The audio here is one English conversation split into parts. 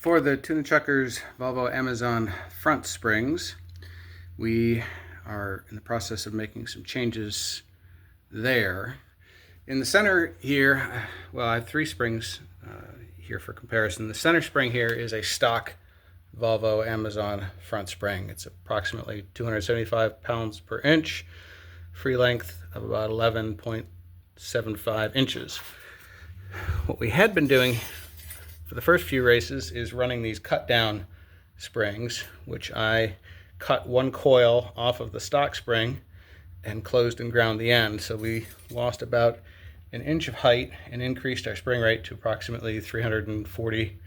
For the Tunachuckers Volvo Amazon front springs, we are in the process of making some changes there. In the center here, well, I have three springs here for comparison. The center spring here is a stock Volvo Amazon front spring. It's approximately 275 pounds per inch, free length of about 11.75 inches. What we had been doing for the first few races is running these cut down springs, which I cut one coil off of the stock spring and closed and ground the end. So we lost about an inch of height and increased our spring rate to approximately 340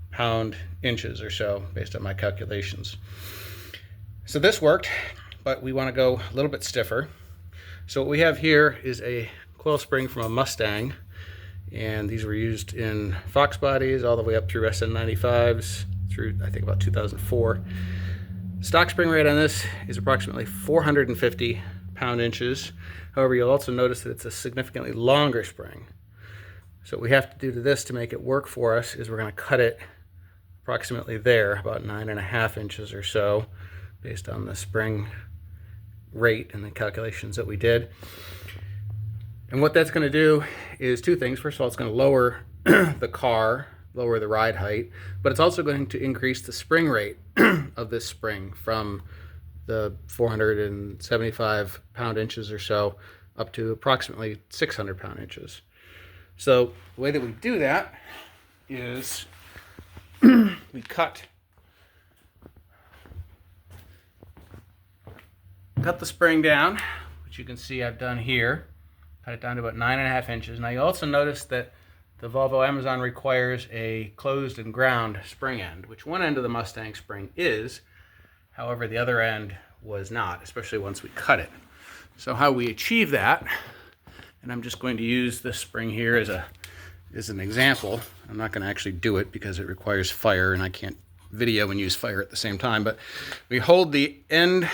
pound-inches or so, based on my calculations. So this worked, but we want to go a little bit stiffer. So what we have here is a coil spring from a Mustang, and these were used in Fox bodies all the way up through SN95s through, I think, about 2004. Stock spring rate on this is approximately 450 pound-inches. However, you'll also notice that it's a significantly longer spring. So what we have to do to this to make it work for us is we're going to cut it approximately there, about 9.5 inches or so, based on the spring rate and the calculations that we did. And what that's going to do is two things. First of all, it's going to lower the car, lower the ride height, but it's also going to increase the spring rate of this spring from the 475 pound-inches or so up to approximately 600 pound-inches. So the way that we do that is we cut the spring down, which you can see I've done here. Cut it down to about 9.5 inches. Now you also notice that the Volvo Amazon requires a closed and ground spring end, which one end of the Mustang spring is. However, the other end was not, especially once we cut it. So how we achieve that, and I'm just going to use this spring here as an example. I'm not going to actually do it because it requires fire and I can't video and use fire at the same time, but we hold the end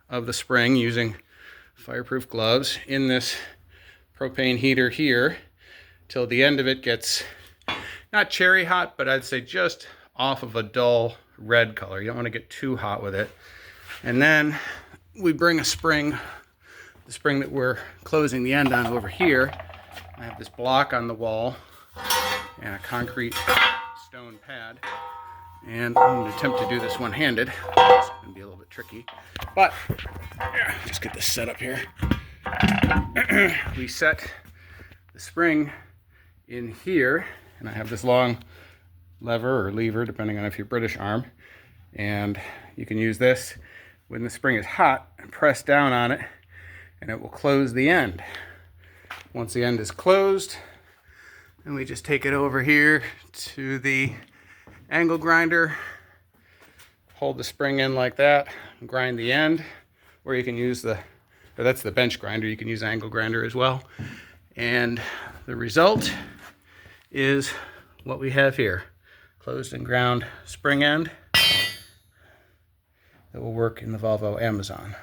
of the spring using fireproof gloves in this propane heater here till the end of it gets not cherry hot, but I'd say just off of a dull red color. You don't want to get too hot with it. And then we bring a spring, the spring that we're closing the end on over here. I have this block on the wall and a concrete stone pad. And I'm going to attempt to do this one-handed. It's going to be a little bit tricky. But, just get this set up here. We set the spring in here, and I have this long lever or lever, depending on if you're British arm. And you can use this when the spring is hot and press down on it, and it will close the end. Once the end is closed, then we just take it over here to the angle grinder, hold the spring in like that, and grind the end, or you can use that's the bench grinder, you can use angle grinder as well. And the result is what we have here, closed and ground spring end that will work in the Volvo Amazon.